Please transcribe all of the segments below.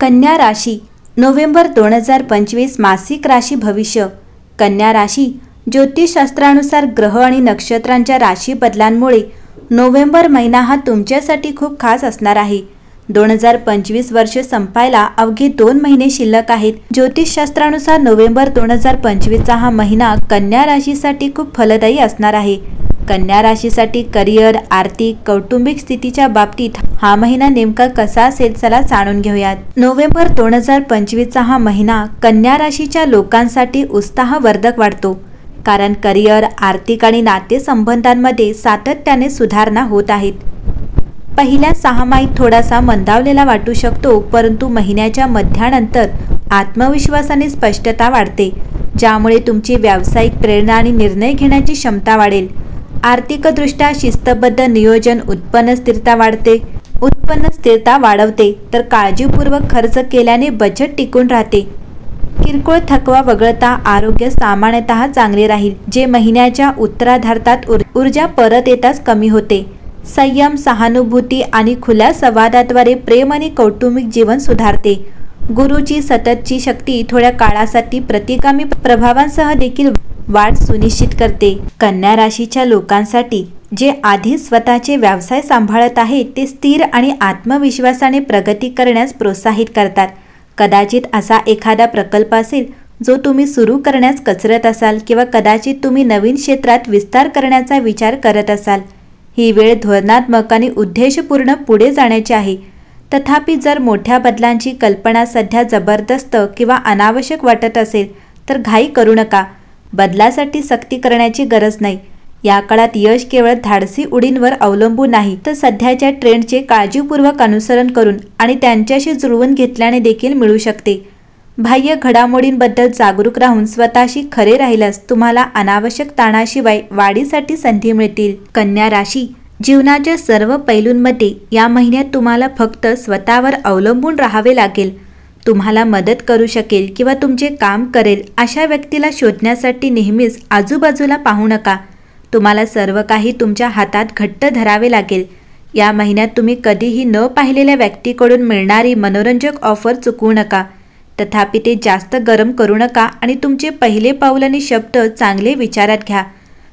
कन्या राशी नोव्हेंबर 2025 मासिक राशी भविष्य। कन्या राशी ज्योतिषशास्त्रानुसार ग्रह आणि नक्षत्रांच्या राशी बदलांमुळे नोव्हेंबर महिना हा तुमच्यासाठी खूप खास असणार आहे। 2025 वर्ष संपायला अवघे 2 महिने शिल्लक आहेत। ज्योतिषशास्त्रानुसार नोव्हेंबर 2025 चा हा महिना कन्या राशीसाठी खूप फलदायी असणार आहे। कन्या राशीसाठी करिअर, आर्थिक, कौटुंबिक स्थितीच्या बाबतीत हा महिना नेमका कसा असेल चला जाणून घेऊयात। नोव्हेंबर 2025 चा हा महिना कन्या राशीच्या लोकांसाठी उत्साहवर्धक वाटतो, कारण करिअर, आर्थिक आणि नातेसंबंधांमध्ये सातत्याने सुधारणा होत आहेत। पहिल्या 6 महिन्यात थोडासा मंदावलेला वाटू शकतो, परंतु महिन्याच्या मध्यानंतर आत्मविश्वास आणि स्पष्टता वाढते, ज्यामुळे तुमची व्यावसायिक प्रेरणा आणि निर्णय घेण्याची क्षमता वाढेल। आर्थिकदृष्ट्या शिस्तबद्ध नियोजन उत्पन्न स्थिरता वाढवते, तर काळजीपूर्वक खर्च केल्याने बचत टिकून राहते। किरकोळ थकवा वगळता आरोग्य सामान्यतः चांगले राहील, जे महिन्याच्या उत्तरार्धात ऊर्जा परत येताच कमी होते। संयम, सहानुभूती आणि खुल्या संवादाद्वारे प्रेम आणि कौटुंबिक जीवन सुधारते। गुरुची सततची शक्ती थोड्या काळासाठी प्रतिगामी प्रभावांसह देखील वाढ सुनिश्चित करते। कन्या राशीच्या लोकांसाठी जे आधीच स्वतःचे व्यवसाय सांभाळत आहेत, ते स्थिर आणि आत्मविश्वासाने प्रगती करण्यास प्रोत्साहित करतात। कदाचित असा एखादा प्रकल्प असेल जो तुम्ही सुरू करण्यास कचरत असाल, किंवा कदाचित तुम्ही नवीन क्षेत्रात विस्तार करण्याचा विचार करत असाल। ही वेळ धोरणात्मक आणि उद्देशपूर्ण पुढे जाण्याची आहे। तथापि जर मोठ्या बदलांची कल्पना सध्या जबरदस्त किंवा अनावश्यक वाटत असेल तर घाई करू नका। बदलासाठी सक्ती करण्याची गरज नाही। या काळात यश केवळ धाडसी उडींवर अवलंबून नाही, तर सध्याच्या ट्रेंडचे काळजीपूर्वक अनुसरण करून आणि त्यांच्याशी जुळवून घेतल्याने देखील मिळू शकते। बाह्य घडामोडींबद्दल जागरूक राहून स्वतःशी खरे राहिल्यास तुम्हाला अनावश्यक ताणाशिवाय वाढीसाठी संधी मिळतील। कन्या राशी जीवनाच्या सर्व पैलूंमध्ये या महिन्यात तुम्हाला फक्त स्वतःवर अवलंबून राहावे लागेल। तुम्हाला मदत करू शकेल किंवा तुमचे काम करेल अशा व्यक्तीला शोधण्यासाठी नेहमीच आजूबाजूला पाहू नका। तुम्हाला सर्व काही तुमच्या हातात घट्ट धरावे लागेल। या महिन्यात तुम्ही कधीही न पाहिलेल्या व्यक्तीकडून मिळणारी मनोरंजक ऑफर चुकवू नका। तथापि ते जास्त गरम करू नका आणि तुमचे पहिले पाऊल आणि शब्द चांगले विचारात घ्या।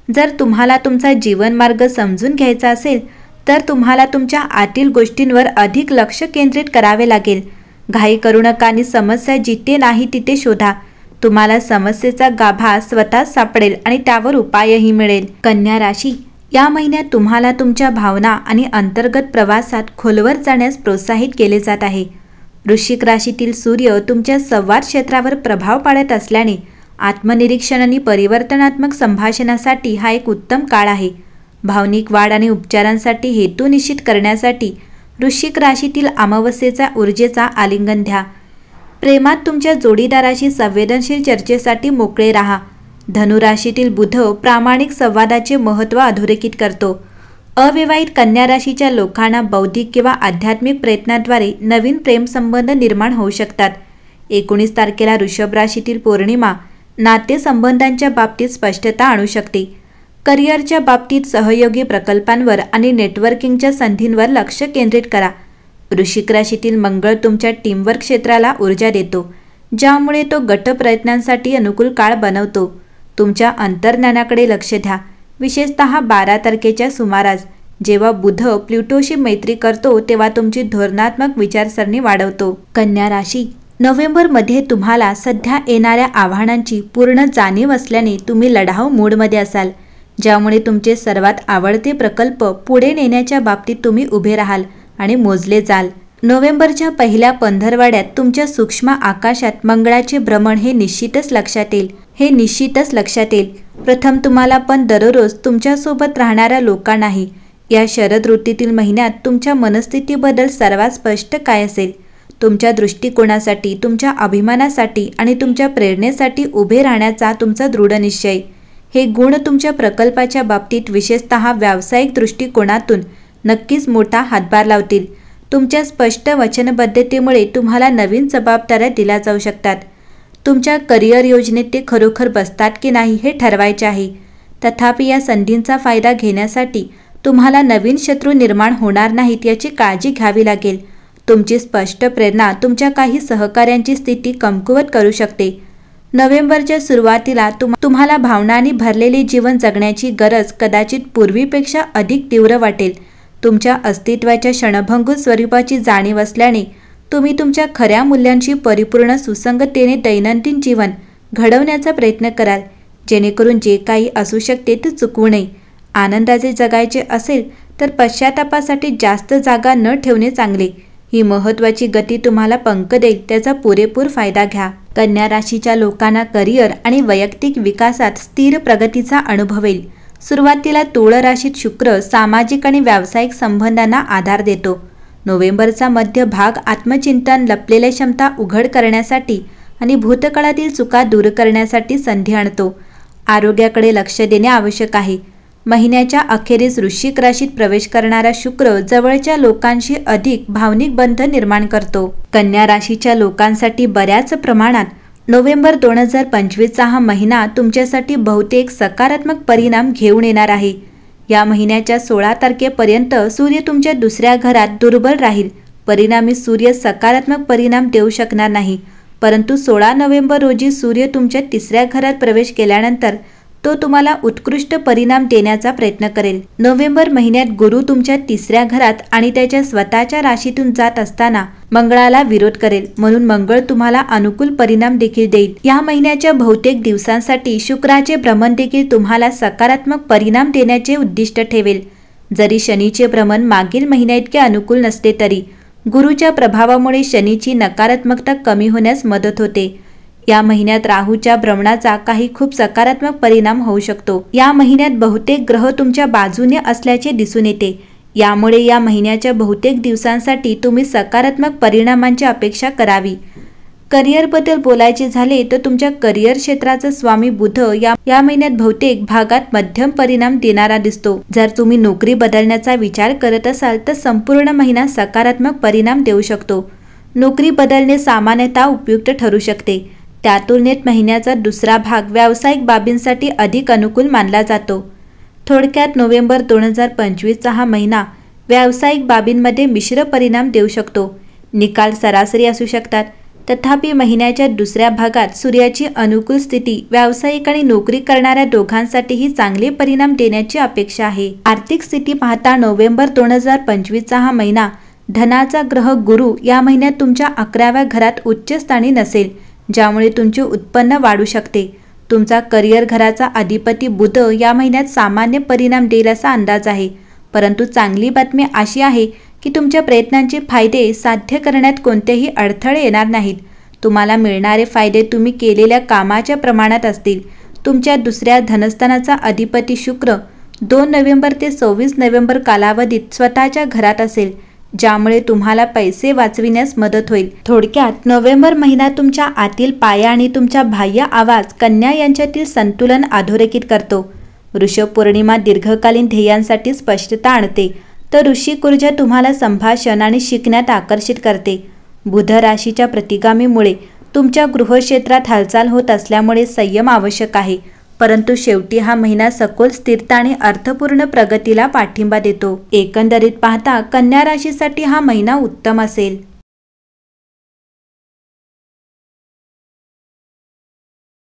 जर तुम्हाला तुमचा जीवनमार्ग समजून घ्यायचा असेल तर तुम्हाला तुमच्या आतील गोष्टींवर अधिक लक्ष केंद्रित करावे लागेल। घाई करू नका आणि समस्या जिथे नाही तिथे शोधा। तुम्हाला समस्येचा गाभा स्वतःच सापडेल आणि त्यावर उपायही मिळेल। कन्या राशी या महिन्यात तुम्हाला तुमच्या भावना आणि अंतर्गत प्रवासात खोलवर जाण्यास प्रोत्साहित केले जात आहे। वृश्चिक राशीतील सूर्य तुमच्या संवाद क्षेत्रावर प्रभाव पाडत असल्याने आत्मनिरीक्षण आणि परिवर्तनात्मक संभाषणासाठी हा एक उत्तम काळ आहे। भावनिक वाढ आणि उपचारांसाठी हेतू निश्चित करण्यासाठी वृश्चिक राशीतील अमावस्येचा ऊर्जेचा आलिंगन द्या। प्रेमात तुमच्या जोडीदाराशी संवेदनशील चर्चेसाठी मोकळे राहा। धनुराशीतील बुध प्रामाणिक संवादाचे महत्त्व अधोरेखित करतो। अविवाहित कन्या राशीच्या लोकांना बौद्धिक किंवा आध्यात्मिक प्रयत्नाद्वारे नवीन प्रेमसंबंध निर्माण होऊ शकतात। 19 तारखेला वृषभ राशीतील पौर्णिमा नातेसंबंधांच्या बाबतीत स्पष्टता आणू शकते। करिअरच्या बाबतीत सहयोगी प्रकल्पांवर आणि नेटवर्किंगच्या संधींवर लक्ष केंद्रित करा। वृश्चिक राशीतील मंगळ तुमच्या टीमवर्क क्षेत्राला ऊर्जा देतो, ज्यामुळे तो गट प्रयत्नांसाठी अनुकूल काळ बनवतो। तुमच्या अंतर्ज्ञानाकडे लक्ष द्या, विशेषतः 12 तारखेच्या सुमारास जेव्हा बुध प्लुटोशी मैत्री करतो तेव्हा तुमची धोरणात्मक विचारसरणी वाढवतो। कन्या राशी नोव्हेंबरमध्ये तुम्हाला सध्या येणाऱ्या आव्हानांची पूर्ण जाणीव असल्याने तुम्ही लढाऊ मूडमध्ये असाल, ज्यामुळे तुमचे सर्वात आवडते प्रकल्प पुढे नेण्याच्या बाबतीत तुम्ही उभे राहाल आणि मोजले जाल। नोव्हेंबरच्या पहिल्या पंधरवड्यात तुमच्या सूक्ष्म आकाशात मंगळाचे भ्रमण हे निश्चितच लक्षात येईल। प्रथम तुम्हाला, पण दररोज तुमच्यासोबत राहणाऱ्या लोकांनाही। या शरद ऋतूतील महिन्यात तुमच्या मनस्थितीबद्दल सर्वात स्पष्ट काय असेल? तुमच्या दृष्टिकोनासाठी, तुमच्या अभिमानासाठी आणि तुमच्या प्रेरणेसाठी उभे राहण्याचा तुमचा दृढ निश्चय। हे गुण तुमच्या प्रकल्पाच्या बाबतीत, विशेषतः व्यावसायिक दृष्टिकोनातून नक्कीच मोठा हातभार लावतील। तुमच्या स्पष्ट वचनबद्धतेमुळे तुम्हाला नवीन जबाबदाऱ्या दिल्या जाऊ शकतात। तुमच्या करिअर योजनेत ते खरोखर बसतात की नाही हे ठरवायचे आहे। तथापि या संधींचा फायदा घेण्यासाठी तुम्हाला नवीन शत्रू निर्माण होणार नाहीत याची काळजी घ्यावी लागेल। तुमची स्पष्ट प्रेरणा तुमच्या काही सहकार्यांची स्थिती कमकुवत करू शकते। नोव्हेंबरच्या सुरुवातीला तुम्हाला भावनांनी भरलेले जीवन जगण्याची गरज कदाचित पूर्वीपेक्षा अधिक तीव्र वाटेल। तुमच्या अस्तित्वाच्या क्षणभंगूर स्वरूपाची जाणीव असल्याने तुम्ही तुमच्या खऱ्या मूल्यांशी परिपूर्ण सुसंगततेने दैनंदिन जीवन घडवण्याचा प्रयत्न कराल, जेणेकरून जे काही असू शकते ते चुकवू नये। आनंदाचे जगायचे असेल तर पश्चातापासाठी जास्त जागा न ठेवणे चांगले। ही महत्त्वाची गती तुम्हाला पंख देईल, त्याचा पुरेपूर फायदा घ्या। कन्या राशीच्या लोकांना करिअर आणि वैयक्तिक विकासात स्थिर प्रगतीचा अनुभव येईल। सुरुवातीला तुळ राशीत शुक्र सामाजिक आणि व्यावसायिक संबंधांना आधार देतो। नोव्हेंबरचा मध्य भाग आत्मचिंतन, लपलेल्या क्षमता उघड करण्यासाठी आणि भूतकाळातील चुका दूर करण्यासाठी संधी आणतो। आरोग्याकडे लक्ष देणे आवश्यक आहे। महिन्याच्या अखेरीस वृश्चिक राशीत प्रवेश करणारा शुक्र जवळच्या लोकांशी अधिक भावनिक बंध निर्माण करतो। कन्या राशीच्या लोकांसाठी बऱ्याच प्रमाणात नोव्हेंबर 2025चा हा महिना तुमच्यासाठी बहुतेक सकारात्मक परिणाम घेऊन येणार आहे। या महिन्याच्या 16 तारखेपर्यंत सूर्य तुमच्या दुसऱ्या घरात दुर्बल राहील। परिणामी सूर्य सकारात्मक परिणाम देऊ शकणार नाही, परंतु 16 नोव्हेंबर रोजी सूर्य तुमच्या तिसऱ्या घरात प्रवेश केल्यानंतर तो तुम्हाला उत्कृष्ट परिणाम देण्याचा प्रयत्न करेल। नोव्हेंबर महिन्यात गुरु तुमच्या तिसऱ्या घरात आणि त्याच्या स्वतःच्या राशीतून जात असताना मंगळाला विरोध करेल, म्हणून मंगळ तुम्हाला अनुकूल परिणाम देखील देईल। या महिन्याच्या बहुतेक दिवसांसाठी शुक्राचे भ्रमण देखील तुम्हाला सकारात्मक परिणाम देण्याचे उद्दिष्ट ठेवेल। जरी शनीचे भ्रमण मागील महिन्याइतके अनुकूल नसले तरी गुरुच्या प्रभावामुळे शनीची नकारात्मकता कमी होण्यास मदत होते। या महिन्यात राहूच्या भ्रमणाचा काही खूप सकारात्मक परिणाम होऊ शकतो। या महिन्यात बहुतेक ग्रह तुमच्या बाजूने असल्याचे दिसून येते। यामुळे या महिन्याच्या बहुतेक दिवसांसाठी तुम्ही सकारात्मक परिणामांची अपेक्षा करावी। करिअरबद्दल बोलायचे झाले तर तुमच्या करिअर क्षेत्राचा स्वामी बुध या महिन्यात बहुतेक भागात मध्यम परिणाम देणारा दिसतो। जर तुम्ही नोकरी बदलण्याचा विचार करत असाल तर संपूर्ण महिना सकारात्मक परिणाम देऊ शकतो। नोकरी बदलणे सामान्यतः उपयुक्त ठरू शकते। त्या तुलनेत महिन्याचा दुसरा भाग व्यावसायिक बाबींसाठी अधिक अनुकूल मानला जातो। थोडक्यात नोव्हेंबर 2025चा हा महिना व्यावसायिक बाबींमध्ये मिश्र परिणाम देऊ शकतो। निकाल सरासरी असू शकतात, तथापि महिन्याच्या दुसऱ्या भागात सूर्याची अनुकूल स्थिती व्यावसायिक आणि नोकरी करणाऱ्या दोघांसाठीही चांगले परिणाम देण्याची अपेक्षा आहे। आर्थिक स्थिती पाहता नोव्हेंबर 2025चा हा महिना धनाचा ग्रह गुरु या महिन्यात तुमच्या 11व्या घरात उच्च स्थानी नसेल, ज्यामुळे तुमचे उत्पन्न वाढू शकते। तुमचा करिअर घराचा अधिपती बुध या महिन्यात सामान्य परिणाम देईल असा अंदाज आहे, परंतु चांगली बातमी अशी आहे की तुमच्या प्रयत्नांचे फायदे साध्य करण्यात कोणतेही अडथळे येणार नाहीत। तुम्हाला मिळणारे फायदे तुम्ही केलेल्या कामाच्या प्रमाणात असतील। तुमच्या दुसऱ्या धनस्थानाचा अधिपती शुक्र 2 नोव्हेंबर ते 26 नोव्हेंबर कालावधीत स्वतःच्या घरात असेल, ज्यामुळे तुम्हाला पैसे वाचविण्यास मदत होईल। थोडक्यात नोव्हेंबर महिना तुमच्या आतील पाया आणि तुमच्या बाह्य आवाज कन्या यांच्यातील संतुलन अधोरेखित करतो। वृषभ पौर्णिमा दीर्घकालीन ध्येयांसाठी स्पष्टता आणते, तर वृश्चिक ऊर्जा तुम्हाला संभाषण आणि शिकण्यात आकर्षित करते। बुध राशीच्या प्रतिगामीमुळे तुमच्या गृहक्षेत्रात हालचाल होत असल्यामुळे संयम आवश्यक आहे, परंतु शेवटी हा महिना सखोल स्थिरता आणि अर्थपूर्ण प्रगतीला पाठिंबा देतो। एकंदरीत पाहता कन्या राशीसाठी हा महिना उत्तम असेल।